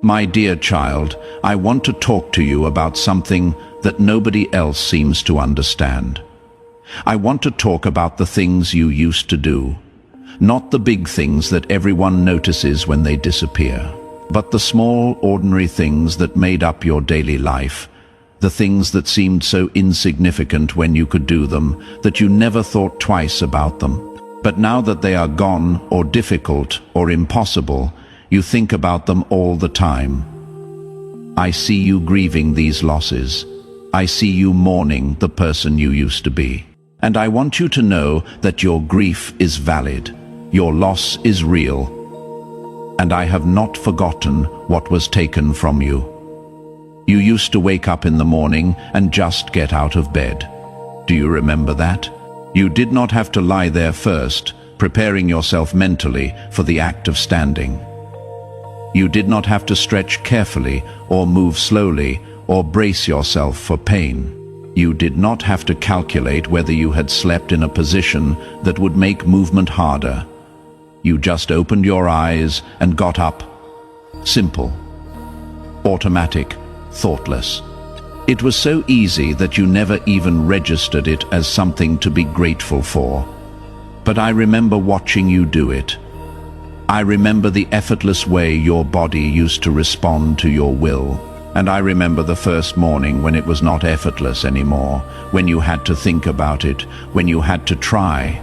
My dear child, I want to talk to you about something that nobody else seems to understand. I want to talk about the things you used to do, not the big things that everyone notices when they disappear, but the small, ordinary things that made up your daily life, the things that seemed so insignificant when you could do them, that you never thought twice about them. But now that they are gone, or difficult, or impossible, you think about them all the time. I see you grieving these losses. I see you mourning the person you used to be. And I want you to know that your grief is valid. Your loss is real. And I have not forgotten what was taken from you. You used to wake up in the morning and just get out of bed. Do you remember that? You did not have to lie there first, preparing yourself mentally for the act of standing. You did not have to stretch carefully or move slowly or brace yourself for pain. You did not have to calculate whether you had slept in a position that would make movement harder. You just opened your eyes and got up. Simple, automatic, thoughtless. It was so easy that you never even registered it as something to be grateful for. But I remember watching you do it. I remember the effortless way your body used to respond to your will. And I remember the first morning when it was not effortless anymore, when you had to think about it, when you had to try.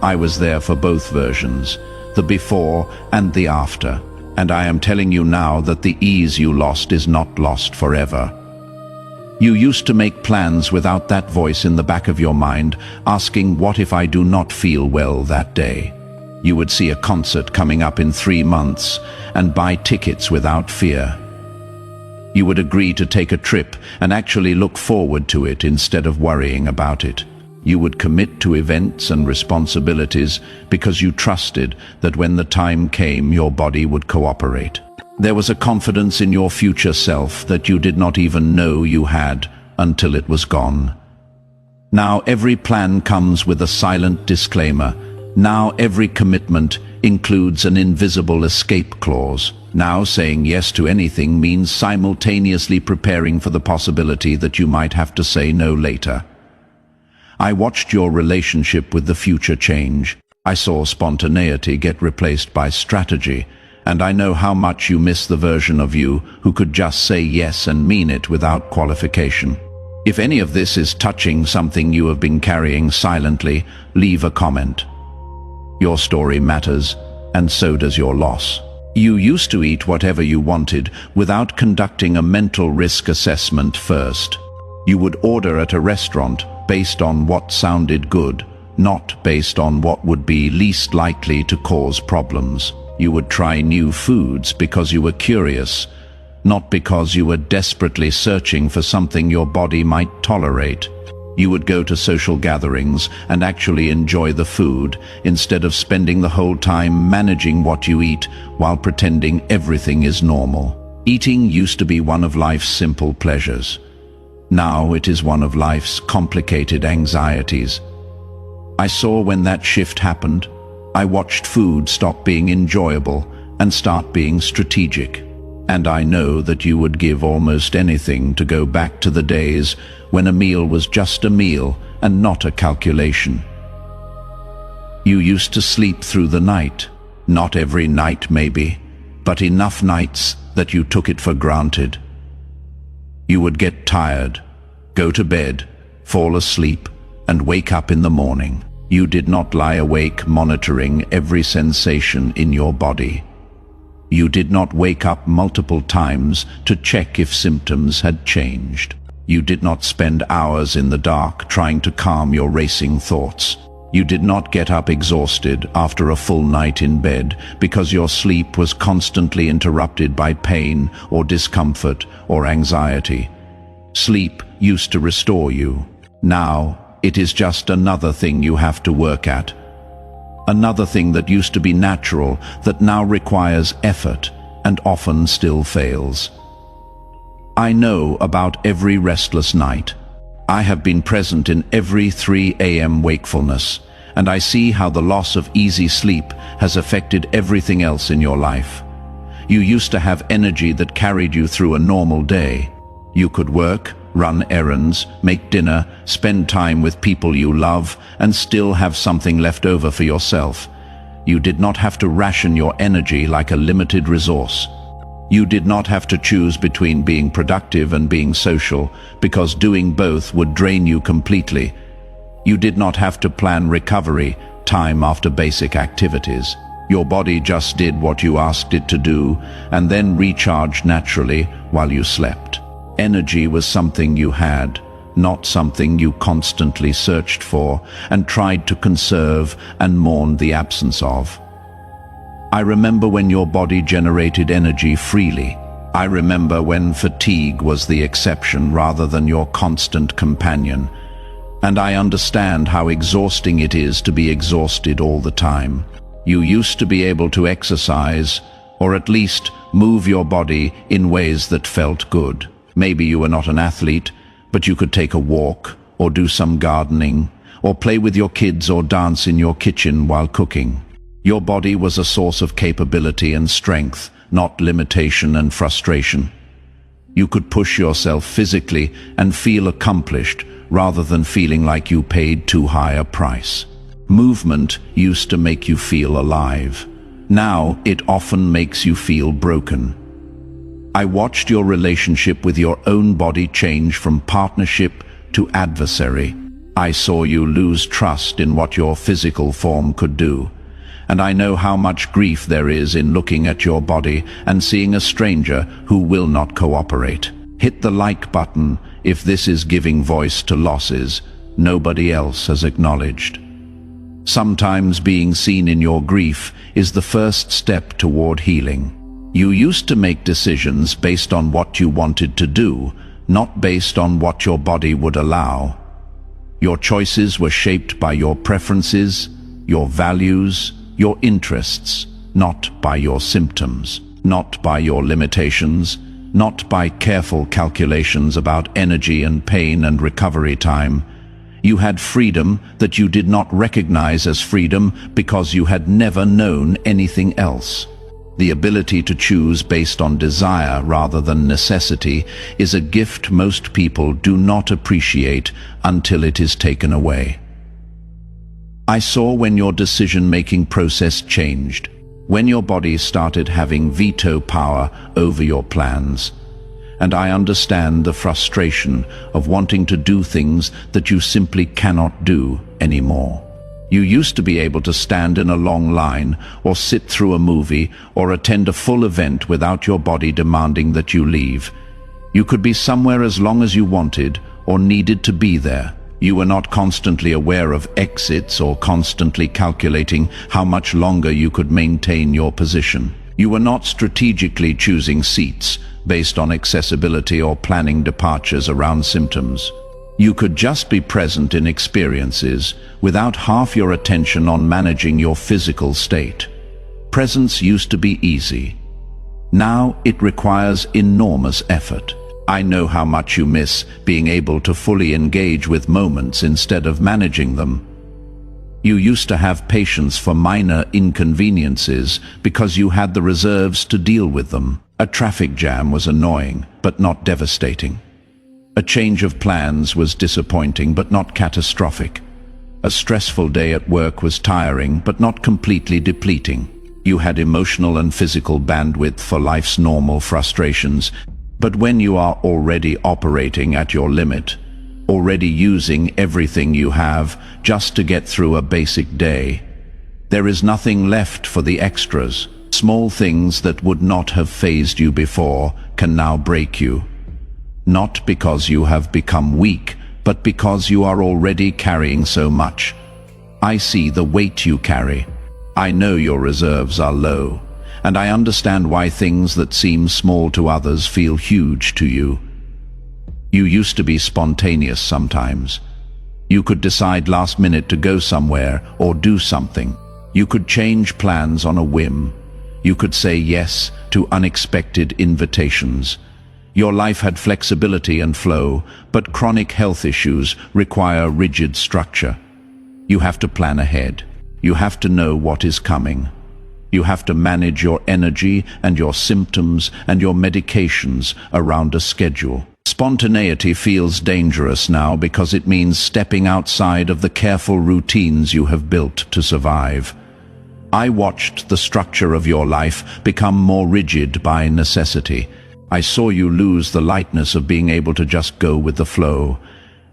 I was there for both versions, the before and the after. And I am telling you now that the ease you lost is not lost forever. You used to make plans without that voice in the back of your mind, asking, what if I do not feel well that day? You would see a concert coming up in 3 months and buy tickets without fear. You would agree to take a trip and actually look forward to it instead of worrying about it. You would commit to events and responsibilities because you trusted that when the time came, your body would cooperate. There was a confidence in your future self that you did not even know you had until it was gone. Now every plan comes with a silent disclaimer. Now every commitment includes an invisible escape clause. Now saying yes to anything means simultaneously preparing for the possibility that you might have to say no later. I watched your relationship with the future change. I saw spontaneity get replaced by strategy, and I know how much you miss the version of you who could just say yes and mean it without qualification. If any of this is touching something you have been carrying silently, leave a comment. Your story matters, and so does your loss. You used to eat whatever you wanted without conducting a mental risk assessment first. You would order at a restaurant based on what sounded good, not based on what would be least likely to cause problems. You would try new foods because you were curious, not because you were desperately searching for something your body might tolerate. You would go to social gatherings and actually enjoy the food instead of spending the whole time managing what you eat while pretending everything is normal. Eating used to be one of life's simple pleasures. Now it is one of life's complicated anxieties. I saw when that shift happened. I watched food stop being enjoyable and start being strategic. And I know that you would give almost anything to go back to the days when a meal was just a meal and not a calculation. You used to sleep through the night. Not every night maybe, but enough nights that you took it for granted. You would get tired, go to bed, fall asleep, and wake up in the morning. You did not lie awake monitoring every sensation in your body. You did not wake up multiple times to check if symptoms had changed. You did not spend hours in the dark trying to calm your racing thoughts. You did not get up exhausted after a full night in bed because your sleep was constantly interrupted by pain or discomfort or anxiety. Sleep used to restore you. Now, it is just another thing you have to work at. Another thing that used to be natural that now requires effort and often still fails. I know about every restless night. I have been present in every 3 a.m. wakefulness, and I see how the loss of easy sleep has affected everything else in your life. You used to have energy that carried you through a normal day. You could work, run errands, make dinner, spend time with people you love, and still have something left over for yourself. You did not have to ration your energy like a limited resource. You did not have to choose between being productive and being social, because doing both would drain you completely. You did not have to plan recovery time after basic activities. Your body just did what you asked it to do, and then recharged naturally while you slept. Energy was something you had, not something you constantly searched for and tried to conserve and mourned the absence of. I remember when your body generated energy freely. I remember when fatigue was the exception rather than your constant companion. And I understand how exhausting it is to be exhausted all the time. You used to be able to exercise, or at least move your body in ways that felt good. Maybe you were not an athlete, but you could take a walk, or do some gardening, or play with your kids or dance in your kitchen while cooking. Your body was a source of capability and strength, not limitation and frustration. You could push yourself physically and feel accomplished, rather than feeling like you paid too high a price. Movement used to make you feel alive. Now it often makes you feel broken. I watched your relationship with your own body change from partnership to adversary. I saw you lose trust in what your physical form could do. And I know how much grief there is in looking at your body and seeing a stranger who will not cooperate. Hit the like button if this is giving voice to losses nobody else has acknowledged. Sometimes being seen in your grief is the first step toward healing. You used to make decisions based on what you wanted to do, not based on what your body would allow. Your choices were shaped by your preferences, your values, your interests, not by your symptoms, not by your limitations, not by careful calculations about energy and pain and recovery time. You had freedom that you did not recognize as freedom because you had never known anything else. The ability to choose based on desire rather than necessity is a gift most people do not appreciate until it is taken away. I saw when your decision-making process changed, when your body started having veto power over your plans. And I understand the frustration of wanting to do things that you simply cannot do anymore. You used to be able to stand in a long line, or sit through a movie, or attend a full event without your body demanding that you leave. You could be somewhere as long as you wanted or needed to be there. You were not constantly aware of exits or constantly calculating how much longer you could maintain your position. You were not strategically choosing seats based on accessibility or planning departures around symptoms. You could just be present in experiences without half your attention on managing your physical state. Presence used to be easy. Now it requires enormous effort. I know how much you miss being able to fully engage with moments instead of managing them. You used to have patience for minor inconveniences because you had the reserves to deal with them. A traffic jam was annoying, but not devastating. A change of plans was disappointing, but not catastrophic. A stressful day at work was tiring, but not completely depleting. You had emotional and physical bandwidth for life's normal frustrations. But when you are already operating at your limit, already using everything you have just to get through a basic day, there is nothing left for the extras. Small things that would not have fazed you before can now break you. Not because you have become weak, but because you are already carrying so much. I see the weight you carry. I know your reserves are low. And I understand why things that seem small to others feel huge to you. You used to be spontaneous sometimes. You could decide last minute to go somewhere or do something. You could change plans on a whim. You could say yes to unexpected invitations. Your life had flexibility and flow, but chronic health issues require rigid structure. You have to plan ahead. You have to know what is coming. You have to manage your energy and your symptoms and your medications around a schedule. Spontaneity feels dangerous now because it means stepping outside of the careful routines you have built to survive. I watched the structure of your life become more rigid by necessity. I saw you lose the lightness of being able to just go with the flow.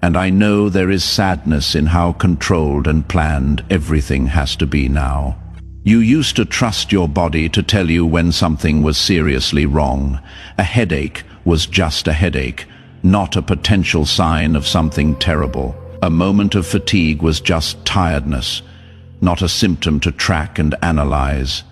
And I know there is sadness in how controlled and planned everything has to be now. You used to trust your body to tell you when something was seriously wrong. A headache was just a headache, not a potential sign of something terrible. A moment of fatigue was just tiredness, not a symptom to track and analyze.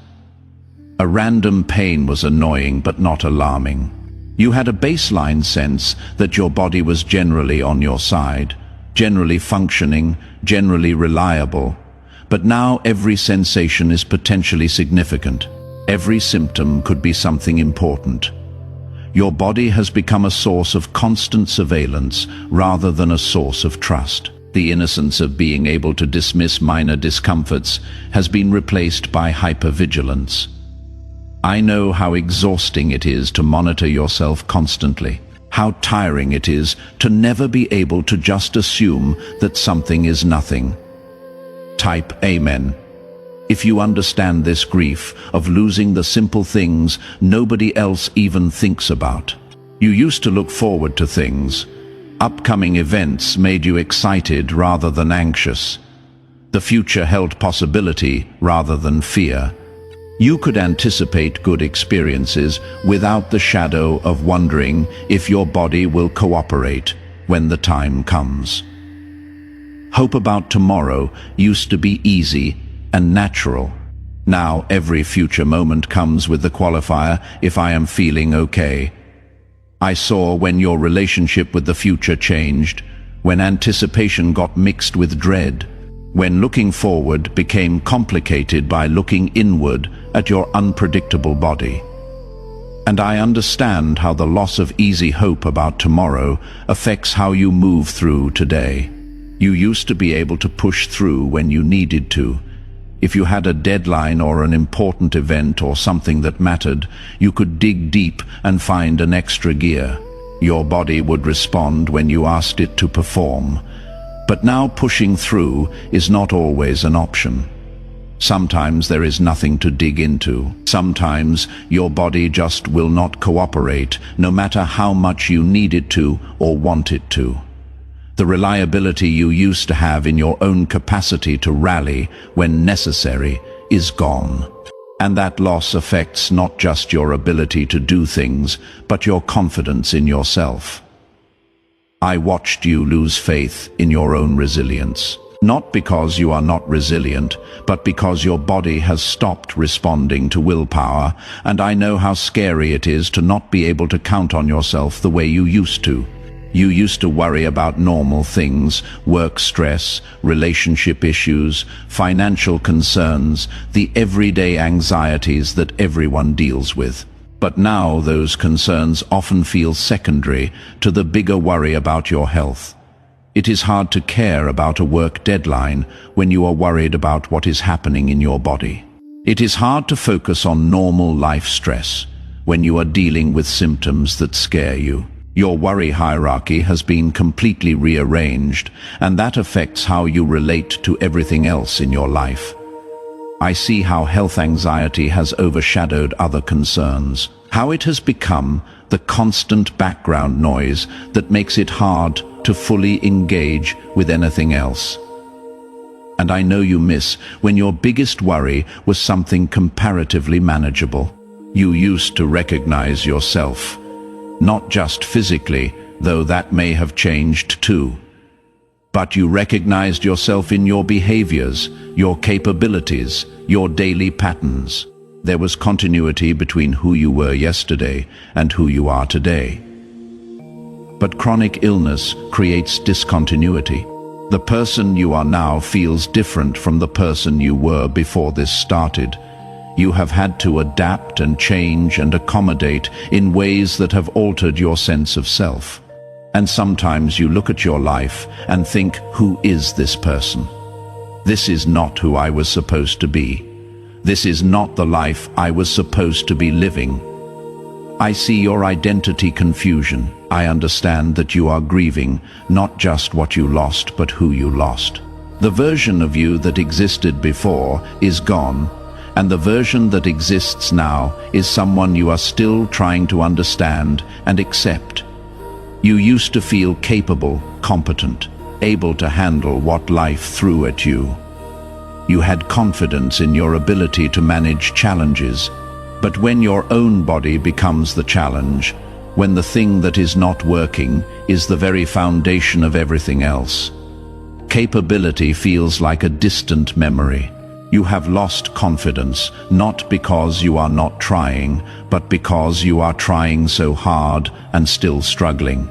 A random pain was annoying but not alarming. You had a baseline sense that your body was generally on your side, generally functioning, generally reliable. But now every sensation is potentially significant. Every symptom could be something important. Your body has become a source of constant surveillance rather than a source of trust. The innocence of being able to dismiss minor discomforts has been replaced by hypervigilance. I know how exhausting it is to monitor yourself constantly, how tiring it is to never be able to just assume that something is nothing. Type Amen. If you understand this grief of losing the simple things nobody else even thinks about. You used to look forward to things. Upcoming events made you excited rather than anxious. The future held possibility rather than fear. You could anticipate good experiences without the shadow of wondering if your body will cooperate when the time comes. Hope about tomorrow used to be easy and natural. Now every future moment comes with the qualifier, if I am feeling okay. I saw when your relationship with the future changed, when anticipation got mixed with dread, when looking forward became complicated by looking inward at your unpredictable body. And I understand how the loss of easy hope about tomorrow affects how you move through today. You used to be able to push through when you needed to. If you had a deadline or an important event or something that mattered, you could dig deep and find an extra gear. Your body would respond when you asked it to perform. But now pushing through is not always an option. Sometimes there is nothing to dig into. Sometimes your body just will not cooperate, no matter how much you need it to or want it to. The reliability you used to have in your own capacity to rally when necessary is gone. And that loss affects not just your ability to do things, but your confidence in yourself. I watched you lose faith in your own resilience. Not because you are not resilient, but because your body has stopped responding to willpower, and I know how scary it is to not be able to count on yourself the way you used to. You used to worry about normal things, work stress, relationship issues, financial concerns, the everyday anxieties that everyone deals with. But now those concerns often feel secondary to the bigger worry about your health. It is hard to care about a work deadline when you are worried about what is happening in your body. It is hard to focus on normal life stress when you are dealing with symptoms that scare you. Your worry hierarchy has been completely rearranged, and that affects how you relate to everything else in your life. I see how health anxiety has overshadowed other concerns, how it has become the constant background noise that makes it hard to fully engage with anything else. And I know you miss when your biggest worry was something comparatively manageable. You used to recognize yourself. Not just physically, though that may have changed too. But you recognized yourself in your behaviors, your capabilities, your daily patterns. There was continuity between who you were yesterday and who you are today. But chronic illness creates discontinuity. The person you are now feels different from the person you were before this started. You have had to adapt and change and accommodate in ways that have altered your sense of self. And sometimes you look at your life and think, who is this person? This is not who I was supposed to be. This is not the life I was supposed to be living. I see your identity confusion. I understand that you are grieving, not just what you lost, but who you lost. The version of you that existed before is gone, and the version that exists now is someone you are still trying to understand and accept. You used to feel capable, competent, able to handle what life threw at you. You had confidence in your ability to manage challenges, but when your own body becomes the challenge, when the thing that is not working is the very foundation of everything else, capability feels like a distant memory. You have lost confidence, not because you are not trying, but because you are trying so hard and still struggling.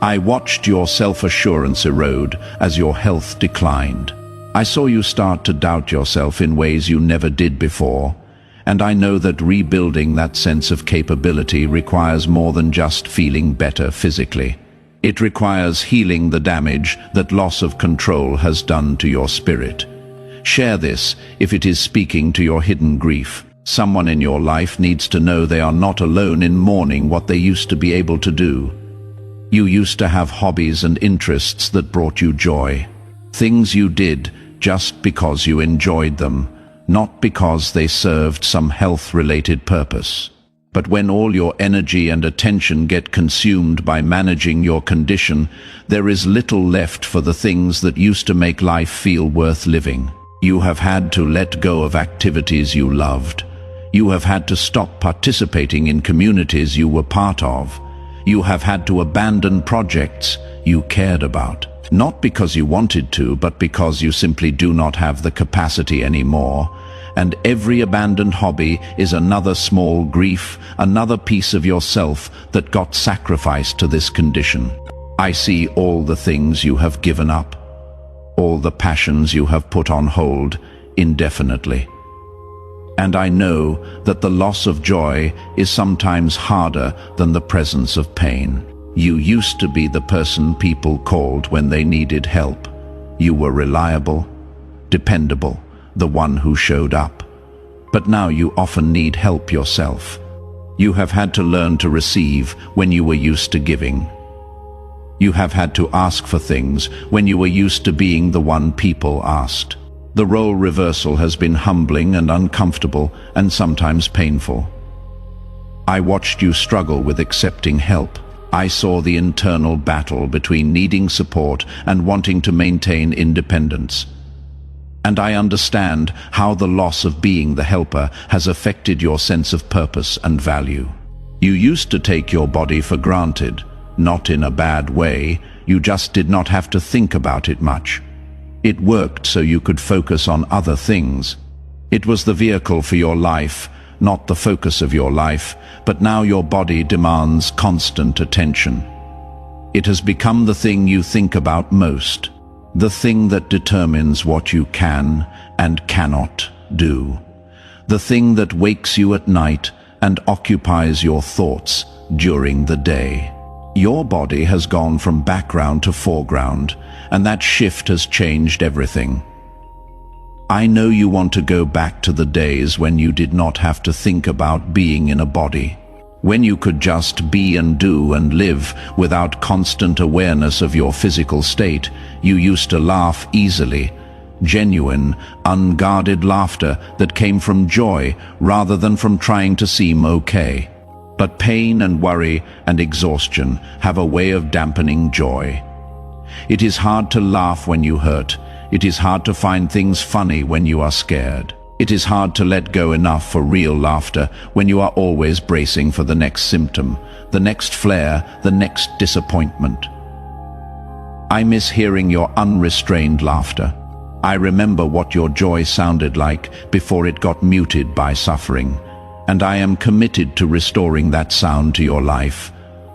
I watched your self-assurance erode as your health declined. I saw you start to doubt yourself in ways you never did before, and I know that rebuilding that sense of capability requires more than just feeling better physically. It requires healing the damage that loss of control has done to your spirit. Share this if it is speaking to your hidden grief. Someone in your life needs to know they are not alone in mourning what they used to be able to do. You used to have hobbies and interests that brought you joy. Things you did just because you enjoyed them, not because they served some health-related purpose. But when all your energy and attention get consumed by managing your condition, there is little left for the things that used to make life feel worth living. You have had to let go of activities you loved. You have had to stop participating in communities you were part of. You have had to abandon projects you cared about. Not because you wanted to, but because you simply do not have the capacity anymore. And every abandoned hobby is another small grief, another piece of yourself that got sacrificed to this condition. I see all the things you have given up, all the passions you have put on hold indefinitely. And I know that the loss of joy is sometimes harder than the presence of pain. You used to be the person people called when they needed help. You were reliable, dependable, the one who showed up. But now you often need help yourself. You have had to learn to receive when you were used to giving. You have had to ask for things when you were used to being the one people asked. The role reversal has been humbling and uncomfortable and sometimes painful. I watched you struggle with accepting help. I saw the internal battle between needing support and wanting to maintain independence. And I understand how the loss of being the helper has affected your sense of purpose and value. You used to take your body for granted, not in a bad way. You just did not have to think about it much. It worked so you could focus on other things. It was the vehicle for your life, not the focus of your life, but now your body demands constant attention. It has become the thing you think about most, the thing that determines what you can and cannot do, the thing that wakes you at night and occupies your thoughts during the day. Your body has gone from background to foreground, and that shift has changed everything. I know you want to go back to the days when you did not have to think about being in a body, when you could just be and do and live without constant awareness of your physical state. You used to laugh easily, genuine, unguarded laughter that came from joy rather than from trying to seem okay. But pain and worry and exhaustion have a way of dampening joy. It is hard to laugh when you hurt. It is hard to find things funny when you are scared. It is hard to let go enough for real laughter when you are always bracing for the next symptom, the next flare, the next disappointment. I miss hearing your unrestrained laughter. I remember what your joy sounded like before it got muted by suffering, and I am committed to restoring that sound to your life.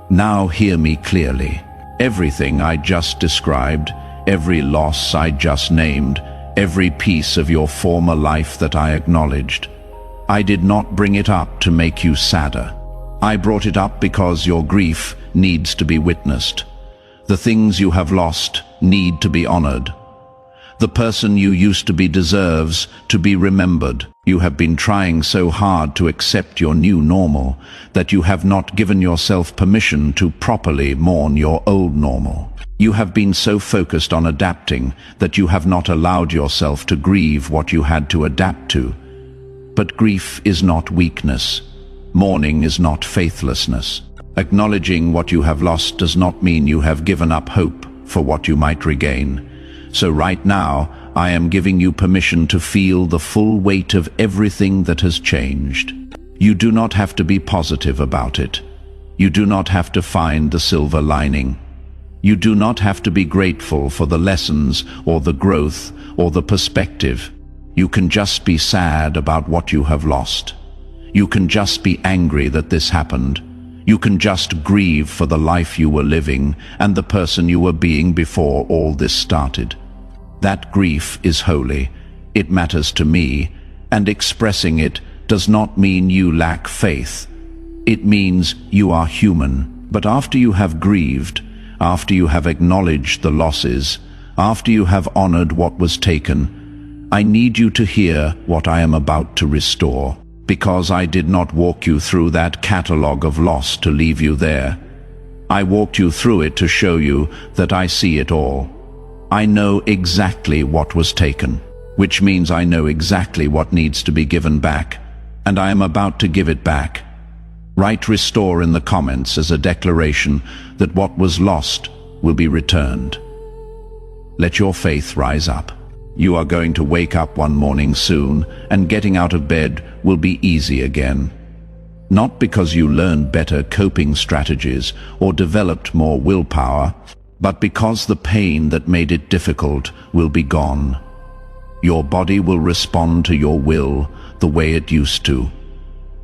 Now hear me clearly. Everything I just described, every loss I just named, every piece of your former life that I acknowledged, I did not bring it up to make you sadder. I brought it up because your grief needs to be witnessed. The things you have lost need to be honored. The person you used to be deserves to be remembered. You have been trying so hard to accept your new normal that you have not given yourself permission to properly mourn your old normal. You have been so focused on adapting that you have not allowed yourself to grieve what you had to adapt to. But grief is not weakness. Mourning is not faithlessness. Acknowledging what you have lost does not mean you have given up hope for what you might regain. So right now, I am giving you permission to feel the full weight of everything that has changed. You do not have to be positive about it. You do not have to find the silver lining. You do not have to be grateful for the lessons or the growth or the perspective. You can just be sad about what you have lost. You can just be angry that this happened. You can just grieve for the life you were living and the person you were being before all this started. That grief is holy. It matters to me, and expressing it does not mean you lack faith. It means you are human. But after you have grieved, after you have acknowledged the losses, after you have honored what was taken, I need you to hear what I am about to restore, because I did not walk you through that catalogue of loss to leave you there. I walked you through it to show you that I see it all. I know exactly what was taken, which means I know exactly what needs to be given back, and I am about to give it back. Write restore in the comments as a declaration that what was lost will be returned. Let your faith rise up. You are going to wake up one morning soon, and getting out of bed will be easy again. Not because you learned better coping strategies or developed more willpower, but because the pain that made it difficult will be gone. Your body will respond to your will the way it used to.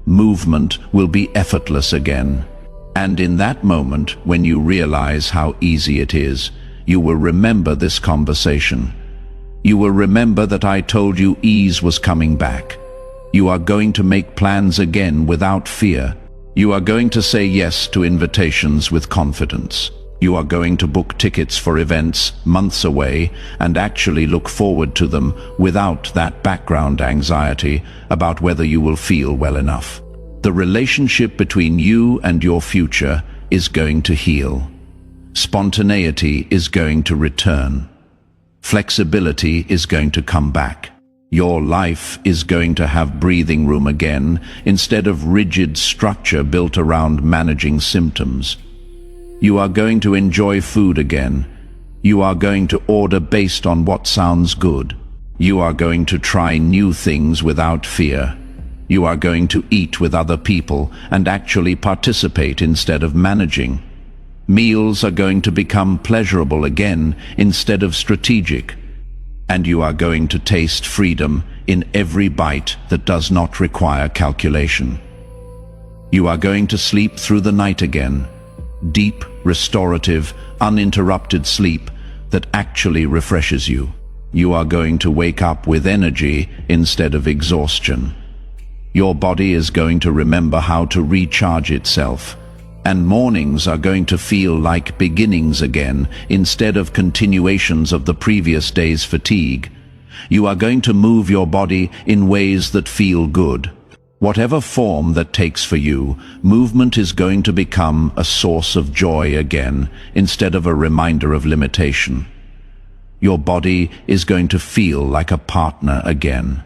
Movement will be effortless again. And in that moment, when you realize how easy it is, you will remember this conversation. You will remember that I told you ease was coming back. You are going to make plans again without fear. You are going to say yes to invitations with confidence. You are going to book tickets for events months away and actually look forward to them without that background anxiety about whether you will feel well enough. The relationship between you and your future is going to heal. Spontaneity is going to return. Flexibility is going to come back. Your life is going to have breathing room again instead of rigid structure built around managing symptoms. You are going to enjoy food again. You are going to order based on what sounds good. You are going to try new things without fear. You are going to eat with other people and actually participate instead of managing. Meals are going to become pleasurable again instead of strategic. And you are going to taste freedom in every bite that does not require calculation. You are going to sleep through the night again. Deep, restorative, uninterrupted sleep that actually refreshes you. You are going to wake up with energy instead of exhaustion. Your body is going to remember how to recharge itself, and mornings are going to feel like beginnings again instead of continuations of the previous day's fatigue. You are going to move your body in ways that feel good. Whatever form that takes for you, movement is going to become a source of joy again instead of a reminder of limitation. Your body is going to feel like a partner again.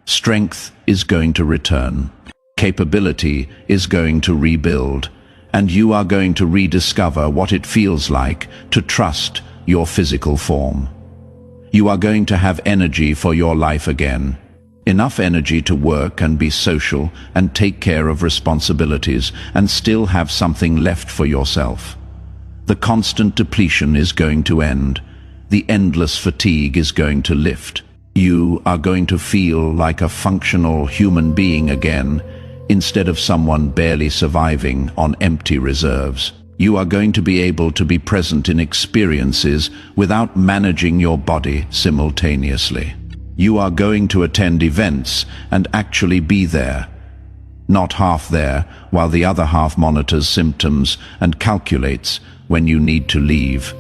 Strength is going to return. Capability is going to rebuild. And you are going to rediscover what it feels like to trust your physical form. You are going to have energy for your life again. Enough energy to work and be social and take care of responsibilities and still have something left for yourself. The constant depletion is going to end. The endless fatigue is going to lift. You are going to feel like a functional human being again, instead of someone barely surviving on empty reserves. You are going to be able to be present in experiences without managing your body simultaneously. You are going to attend events and actually be there, not half there while the other half monitors symptoms and calculates when you need to leave.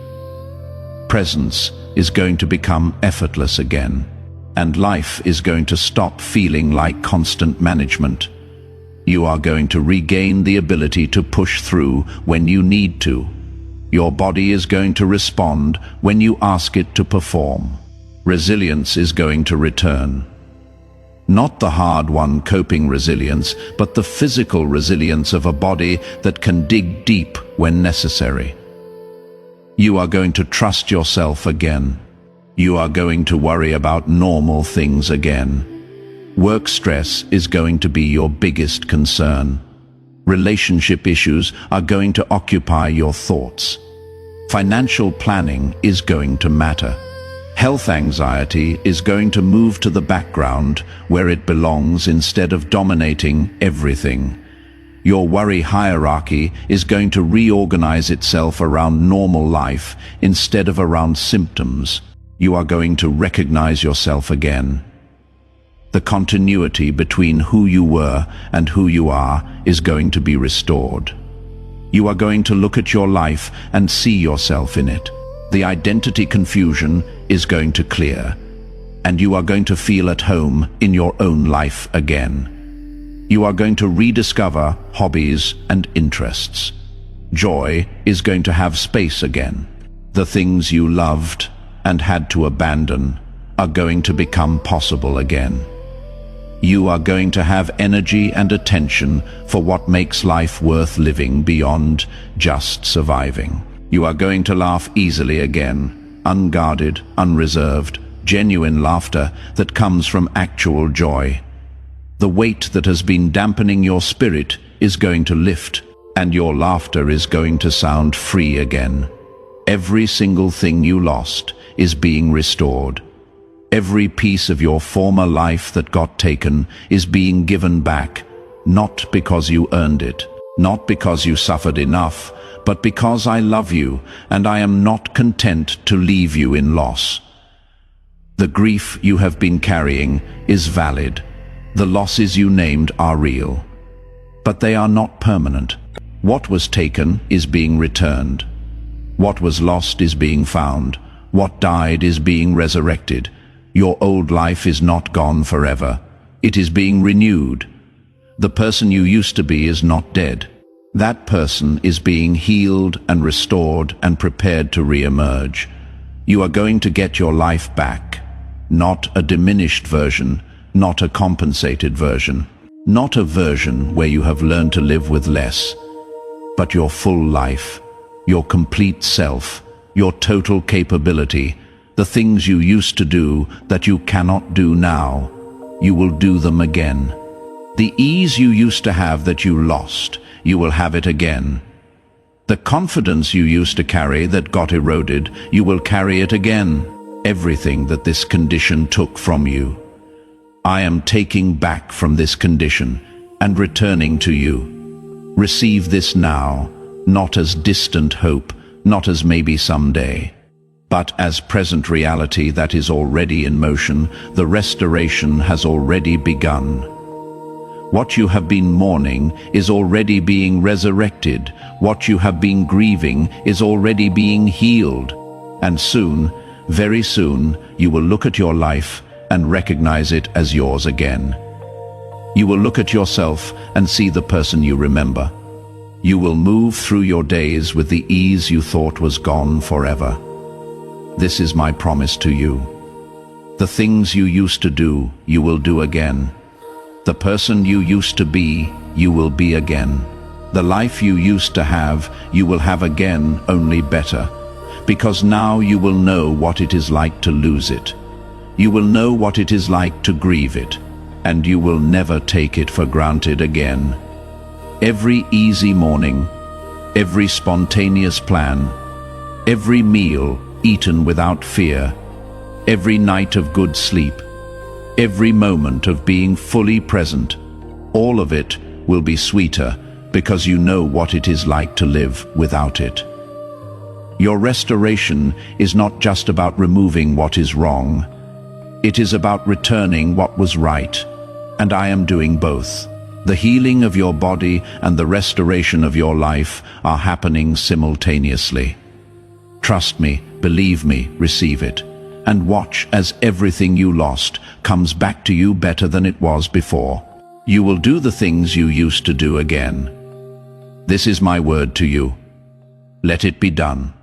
presence is going to become effortless again, and life is going to stop feeling like constant management. You are going to regain the ability to push through when you need to. Your body is going to respond when you ask it to perform. Resilience is going to return. Not the hard-won coping resilience, but the physical resilience of a body that can dig deep when necessary. You are going to trust yourself again. You are going to worry about normal things again. Work stress is going to be your biggest concern. Relationship issues are going to occupy your thoughts. Financial planning is going to matter. Health anxiety is going to move to the background where it belongs instead of dominating everything. Your worry hierarchy is going to reorganize itself around normal life instead of around symptoms. You are going to recognize yourself again. The continuity between who you were and who you are is going to be restored. You are going to look at your life and see yourself in it. The identity confusion is going to clear, and you are going to feel at home in your own life again. You are going to rediscover hobbies and interests. Joy is going to have space again. The things you loved and had to abandon are going to become possible again. You are going to have energy and attention for what makes life worth living beyond just surviving. You are going to laugh easily again, unguarded, unreserved, genuine laughter that comes from actual joy. The weight that has been dampening your spirit is going to lift, and your laughter is going to sound free again. Every single thing you lost is being restored. Every piece of your former life that got taken is being given back, not because you earned it, not because you suffered enough, but because I love you and I am not content to leave you in loss. The grief you have been carrying is valid. The losses you named are real, but they are not permanent. What was taken is being returned. What was lost is being found. What died is being resurrected. Your old life is not gone forever. It is being renewed. The person you used to be is not dead. That person is being healed and restored and prepared to re-emerge. You are going to get your life back. Not a diminished version, not a compensated version, not a version where you have learned to live with less, but your full life, your complete self, your total capability. The things you used to do that you cannot do now, you will do them again. The ease you used to have that you lost, you will have it again. The confidence you used to carry that got eroded, you will carry it again. Everything that this condition took from you, I am taking back from this condition and returning to you. Receive this now, not as distant hope, not as maybe someday, but as present reality that is already in motion. The restoration has already begun. What you have been mourning is already being resurrected. What you have been grieving is already being healed. And soon, very soon, you will look at your life and recognize it as yours again. You will look at yourself and see the person you remember. You will move through your days with the ease you thought was gone forever. This is my promise to you. The things you used to do, you will do again. The person you used to be, you will be again. The life you used to have, you will have again, only better. Because now you will know what it is like to lose it. You will know what it is like to grieve it, and you will never take it for granted again. Every easy morning, every spontaneous plan, every meal eaten without fear, every night of good sleep, every moment of being fully present, all of it will be sweeter because you know what it is like to live without it. Your restoration is not just about removing what is wrong. It is about returning what was right, and I am doing both. The healing of your body and the restoration of your life are happening simultaneously. Trust me, believe me, receive it, and watch as everything you lost comes back to you better than it was before. You will do the things you used to do again. This is my word to you. Let it be done.